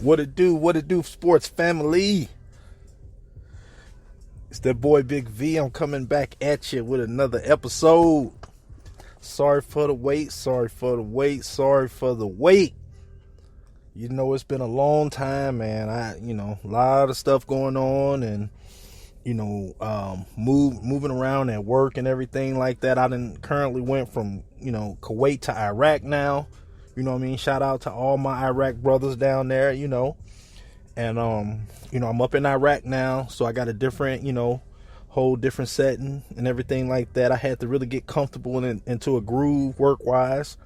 What it do, sports family? It's that boy Big V. I'm coming back at you with another episode. Sorry for the wait. You know, it's been a long time, man. A lot of stuff going on, and moving around at work and everything like that. I currently went from Kuwait to Iraq now. You know what I mean? Shout out to all my Iraq brothers down there, And, I'm up in Iraq now, so I got a different, whole different setting and everything like that. I had to really get comfortable into a groove work-wise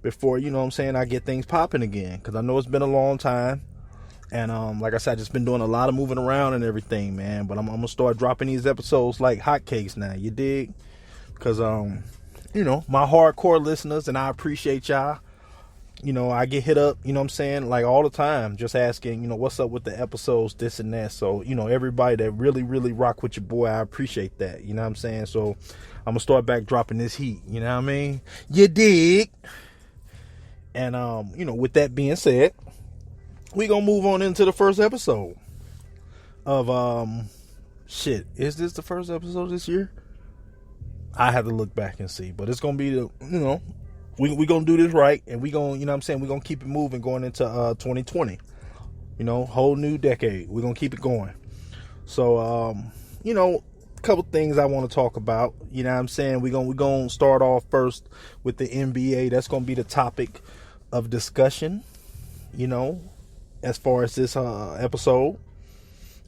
before, I get things popping again. Because I know it's been a long time. And, like I said, I just been doing a lot of moving around and everything, man. But I'm going to start dropping these episodes like hotcakes now, you dig? Because, my hardcore listeners, and I appreciate y'all. I get hit up, like all the time, just asking, what's up with the episodes, this and that. So, everybody that really, really rock with your boy, I appreciate that. You know what I'm saying? So I'm going to start back dropping this heat. You know what I mean? You dig? And, with that being said, we going to move on into the first episode of, is this the first episode this year? I have to look back and see, but it's going to be we going to do this right, and we going to, we're going to keep it moving going into 2020. Whole new decade. We're going to keep it going. So, a couple things I want to talk about. We're going to start off first with the NBA. That's going to be the topic of discussion, as far as this episode.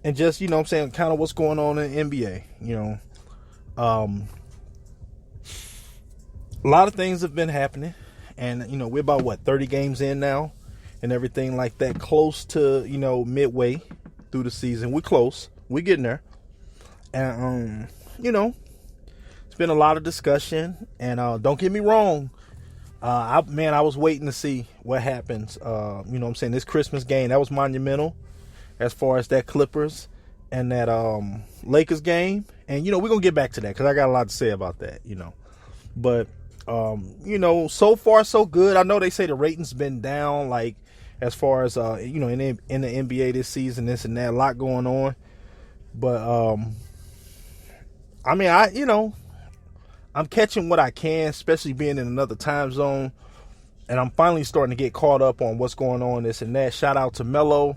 And just, kind of what's going on in the NBA, a lot of things have been happening, and we're about 30 games in now and everything like that, close to midway through the season. We're close, we're getting there. And it's been a lot of discussion, and don't get me wrong, I was waiting to see what happens. This Christmas game, that was monumental as far as that Clippers and that Lakers game. And we're gonna get back to that because I got a lot to say about that. But so far so good. I know they say the rating's been down, like as far as in the NBA this season, this and that, a lot going on. But I'm catching what I can, especially being in another time zone, and I'm finally starting to get caught up on what's going on, this and that. Shout out to Melo.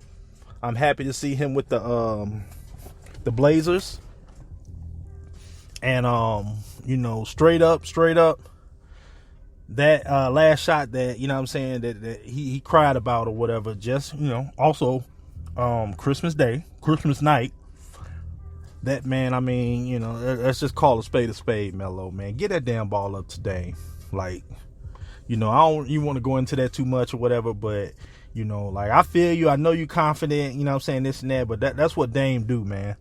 I'm happy to see him with the Blazers. And straight up that last shot that that he cried about or whatever, just also Christmas night, that man, let's just call a spade, Melo, man. Get that damn ball up today. Like, I don't even want to go into that too much or whatever, but like, I feel you, I know you confident, this and that, but that's what Dame do, man.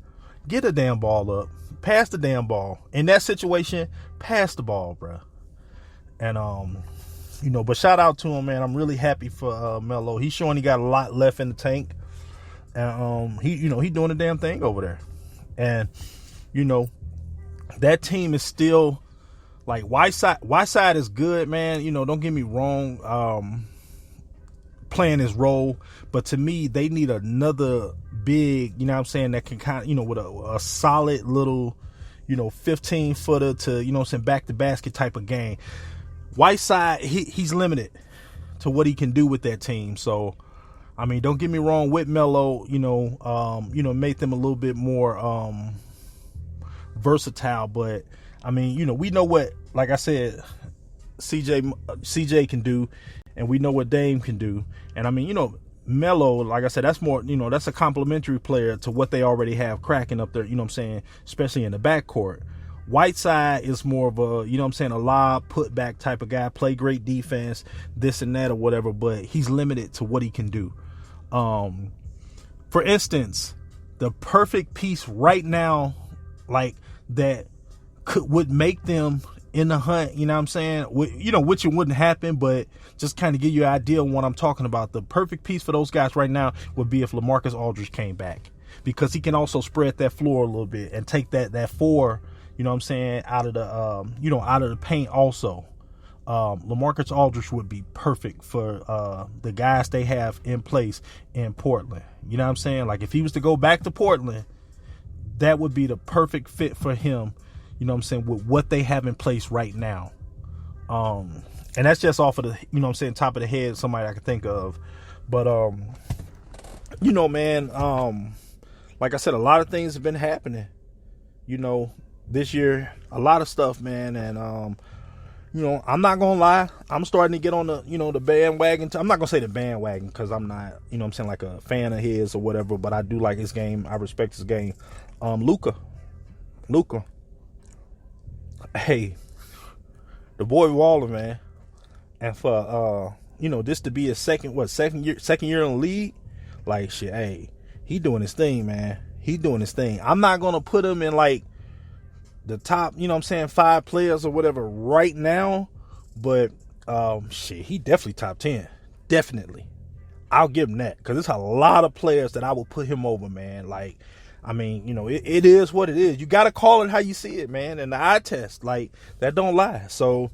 Get a damn ball up, pass the damn ball. In that situation, pass the ball, bro. And but shout out to him, man. I'm really happy for Melo. He's showing he got a lot left in the tank, and he doing the damn thing over there. And that team is still, like, Whiteside is good, man. Don't get me wrong, playing his role, but to me they need another big, that can kind of, with a solid little 15-footer to back to basket type of game. Whiteside, he's limited to what he can do with that team. So, don't get me wrong, with Melo, make them a little bit more versatile. But, we know what, like I said, CJ can do, and we know what Dame can do. And, Melo, like I said, that's more, that's a complementary player to what they already have cracking up there, especially in the backcourt. Whiteside is more of a, a lob, put back type of guy, play great defense, this and that or whatever, but he's limited to what he can do. For instance, the perfect piece right now, like, that would make them in the hunt, which it wouldn't happen, but just kind of give you an idea of what I'm talking about. The perfect piece for those guys right now would be if LaMarcus Aldridge came back, because he can also spread that floor a little bit and take that four, out of the, out of the paint also. LaMarcus Aldridge would be perfect for the guys they have in place in Portland. You know what I'm saying? Like, if he was to go back to Portland, that would be the perfect fit for him, you know what I'm saying, with what they have in place right now. And that's just off of the, you know what I'm saying, top of the head, somebody I could think of. But, you know, man, like I said, a lot of things have been happening, you know, this year. A lot of stuff, man. And, you know, I'm not going to lie. I'm starting to get on the, you know, the bandwagon. I'm not going to say the bandwagon because I'm not, you know what I'm saying, like a fan of his or whatever. But I do like his game. I respect his game. Luka. Hey, the boy Waller, man. And for, you know, this to be his second year in the league. Like, shit, hey, he doing his thing, man. He doing his thing. I'm not going to put him in, like, the top, you know what I'm saying, 5 players or whatever right now. But, shit, he definitely top 10. Definitely. I'll give him that. Because there's a lot of players that I will put him over, man. Like, I mean, you know, it is what it is. You got to call it how you see it, man. And the eye test, like, that don't lie. So,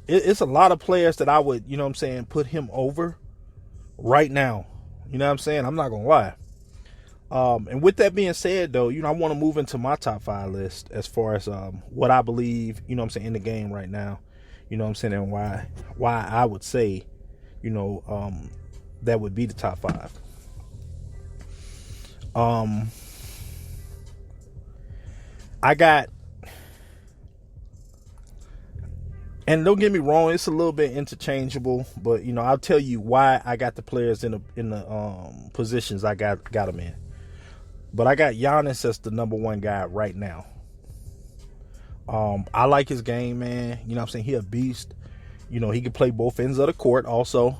it's a lot of players that I would, you know what I'm saying, put him over right now. You know what I'm saying? I'm not going to lie. And with that being said, though, you know, I want to move into my top 5 list as far as what I believe, you know what I'm saying, in the game right now. You know what I'm saying? And why I would say, you know, that would be the top 5. I got, and don't get me wrong, it's a little bit interchangeable, but, you know, I'll tell you why I got the players in the positions I got them in. But I got Giannis as the number 1 guy right now. I like his game, man. You know what I'm saying? He a beast. You know, he can play both ends of the court also.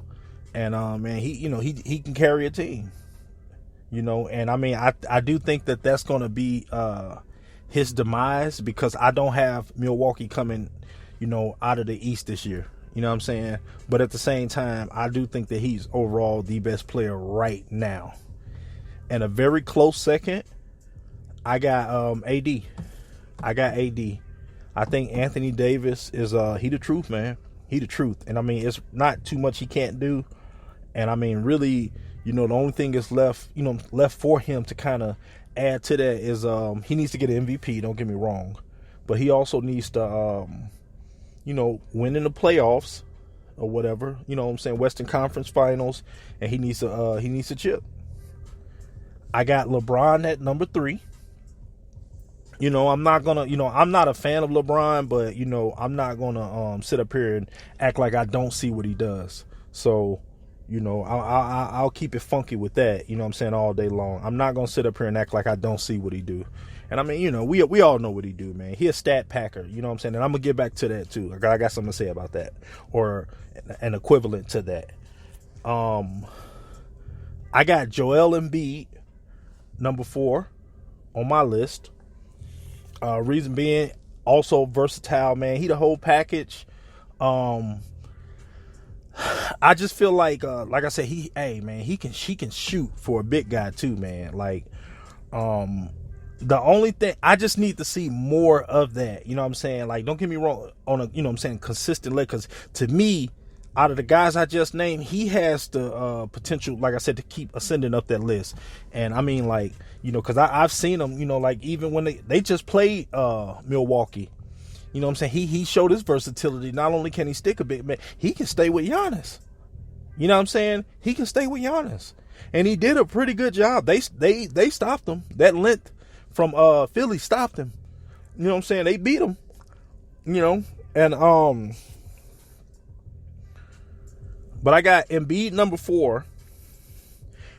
And, man, he can carry a team. You know, and I mean, I do think that that's going to be his demise because I don't have Milwaukee coming, you know, out of the East this year. You know what I'm saying? But at the same time, I do think that he's overall the best player right now. And a very close second, I got AD. I think Anthony Davis is he the truth, man. He the truth. And I mean, it's not too much he can't do. And I mean, really, you know, the only thing is left for him to kind of add to that is he needs to get an MVP, don't get me wrong. But he also needs to you know, win in the playoffs or whatever, you know what I'm saying, Western Conference Finals, and he needs to chip. I got LeBron at number 3. You know, I'm not a fan of LeBron, but, you know, I'm not going to sit up here and act like I don't see what he does. So, you know, I'll keep it funky with that, you know what I'm saying, all day long. I'm not going to sit up here and act like I don't see what he do. And, I mean, you know, we all know what he do, man. He a stat packer, you know what I'm saying? And I'm going to get back to that, too. I got something to say about that, or an equivalent to that. I got Joel Embiid, number 4 on my list. Reason being, also versatile, man. He the whole package. I just feel like I said, he can shoot for a big guy too, man. Like, the only thing, I just need to see more of that. You know what I'm saying? Like, don't get me wrong, on a, you know what I'm saying, consistent level. Because to me, out of the guys I just named, he has the potential, like I said, to keep ascending up that list. And I mean, like, you know, because I've seen him, you know, like even when they just played Milwaukee, you know what I'm saying? He showed his versatility. Not only can he stick a bit, man, he can stay with Giannis. You know what I'm saying? He can stay with Giannis. And he did a pretty good job. They stopped him. That length from Philly stopped him. You know what I'm saying? They beat him. You know, and but I got Embiid number 4,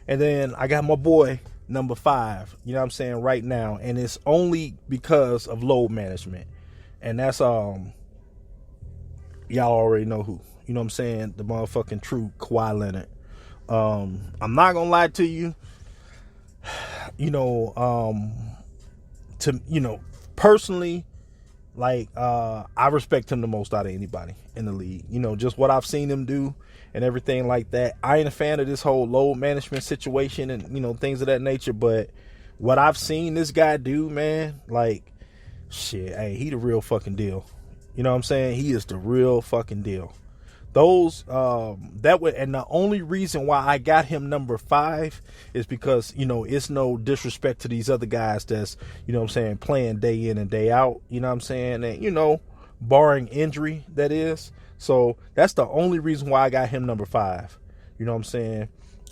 and then I got my boy number 5, you know what I'm saying, right now. And it's only because of load management. And that's, y'all already know who. You know what I'm saying? The motherfucking true Kawhi Leonard. I'm not going to lie to you. You know, personally, like, I respect him the most out of anybody in the league. You know, just what I've seen him do and everything like that. I ain't a fan of this whole load management situation and, you know, things of that nature. But what I've seen this guy do, man, like, shit, hey, he the real fucking deal. You know what I'm saying? He is the real fucking deal. Those that would, and the only reason why I got him number 5 is because, you know, it's no disrespect to these other guys that's, you know what I'm saying, playing day in and day out, you know what I'm saying, and, you know, barring injury, that is. So that's the only reason why I got him number 5. You know what I'm saying?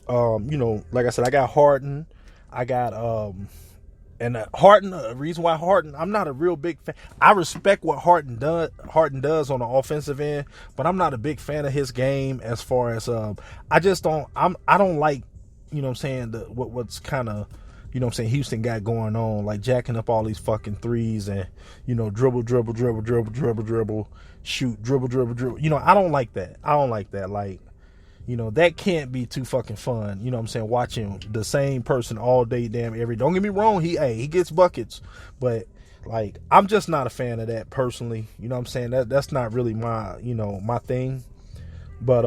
You know, like I said, I got Harden, I got and Harden, the reason why Harden, I'm not a real big fan. I respect what Harden does on the offensive end, but I'm not a big fan of his game as far as I don't like, you know what I'm saying, what's kind of, you know what I'm saying, Houston got going on, like jacking up all these fucking threes and, you know, dribble, shoot, dribble. You know, I don't like that. Like, you know, that can't be too fucking fun. You know what I'm saying? Watching the same person all day, damn every. Don't get me wrong, he gets buckets, but like, I'm just not a fan of that personally. You know what I'm saying? That's not really my, you know, my thing. But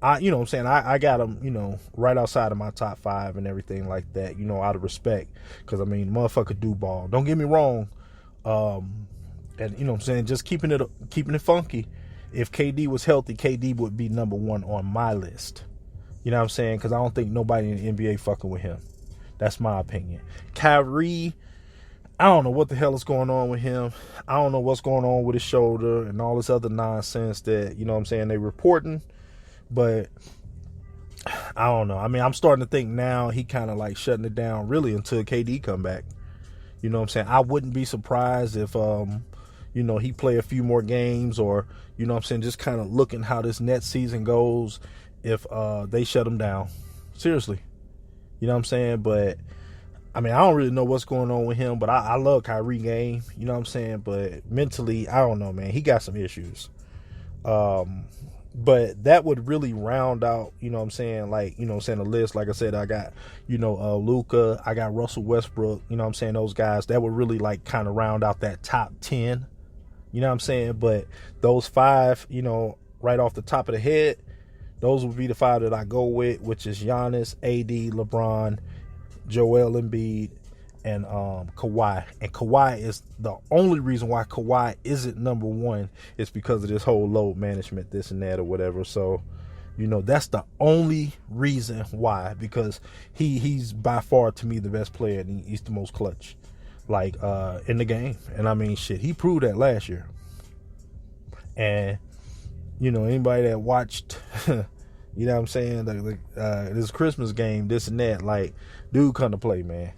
I, you know what I'm saying, I got him, you know, right outside of my top 5 and everything like that, you know, out of respect, because I mean, motherfucker do ball. Don't get me wrong. And you know what I'm saying, just keeping it funky. If KD was healthy, KD would be number 1 on my list. You know what I'm saying? Because I don't think nobody in the NBA fucking with him. That's my opinion. Kyrie, I don't know what the hell is going on with him. I don't know what's going on with his shoulder and all this other nonsense that, you know what I'm saying, they reporting. But I don't know. I mean, I'm starting to think now he kind of like shutting it down really until KD come back. You know what I'm saying? I wouldn't be surprised if you know, he play a few more games, or, you know what I'm saying, just kind of looking how this next season goes if they shut him down. Seriously. You know what I'm saying? But, I mean, I don't really know what's going on with him, but I love Kyrie game. You know what I'm saying? But mentally, I don't know, man. He got some issues. But that would really round out, you know what I'm saying, like, you know what I'm saying, the list. Like I said, I got, you know, Luka, I got Russell Westbrook, you know what I'm saying, those guys, that would really like kind of round out that top 10. You know what I'm saying? But those 5, you know, right off the top of the head, those would be the 5 that I go with, which is Giannis, AD, LeBron, Joel Embiid, and Kawhi. And Kawhi is the only reason why Kawhi isn't number 1 is because of this whole load management, this and that or whatever. So, you know, that's the only reason why, because he's by far, to me, the best player, and he's the most clutch, like, in the game. And I mean, shit, he proved that last year. And, you know, anybody that watched, you know what I'm saying, this Christmas game, this and that, like, dude come to play, man.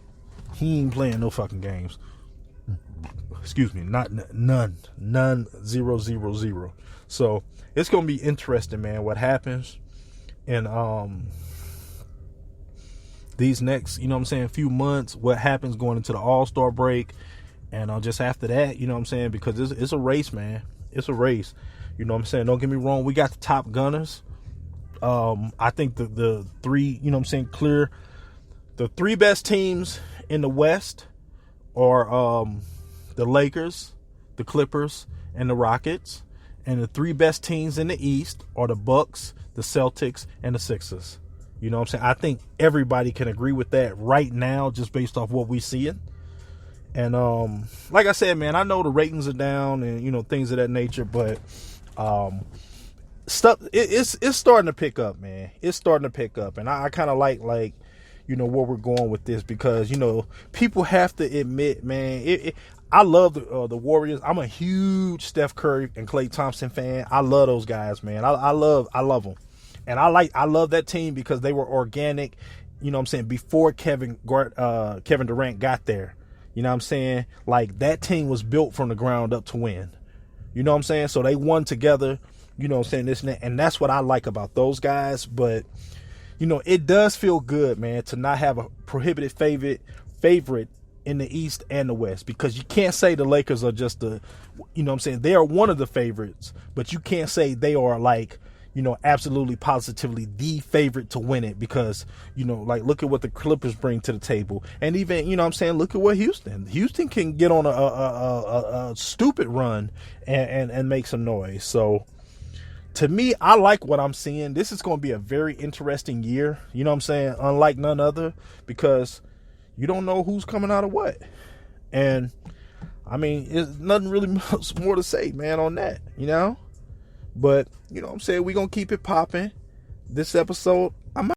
He ain't playing no fucking games. Excuse me, none, 0. So it's gonna be interesting, man, what happens in these next, you know what I'm saying, few months, what happens going into the All-Star break, and just after that, you know what I'm saying, because it's a race, man. It's a race. You know what I'm saying? Don't get me wrong, we got the top gunners. I think the 3, you know what I'm saying, clear, the 3 best teams in the West are the Lakers, the Clippers, and the Rockets. And the 3 best teams in the East are the Bucks, the Celtics, and the Sixers. You know what I'm saying? I think everybody can agree with that right now, just based off what we seeing. And like I said, man, I know the ratings are down and, you know, things of that nature, but stuff it's starting to pick up, man. It's starting to pick up, and I kind of like, you know, where we're going with this, because, you know, people have to admit, man, I love the Warriors. I'm a huge Steph Curry and Klay Thompson fan. I love those guys, man. I love them, and I love that team because they were organic. You know what I'm saying? Before Kevin Durant got there, you know what I'm saying? Like, that team was built from the ground up to win. You know what I'm saying? So they won together. You know what I'm saying? This and that, and that's what I like about those guys. But, you know, it does feel good, man, to not have a prohibited favorite in the East and the West, because you can't say the Lakers are just you know what I'm saying, they are one of the favorites, but you can't say they are, like, you know, absolutely positively the favorite to win it, because, you know, like, look at what the Clippers bring to the table. And even, you know what I'm saying, look at what Houston can get on a stupid run and make some noise. So, to me, I like what I'm seeing. This is going to be a very interesting year. You know what I'm saying? Unlike none other, because you don't know who's coming out of what. And I mean, there's nothing really much more to say, man, on that, you know? But, you know what I'm saying? We're going to keep it popping. This episode, I'm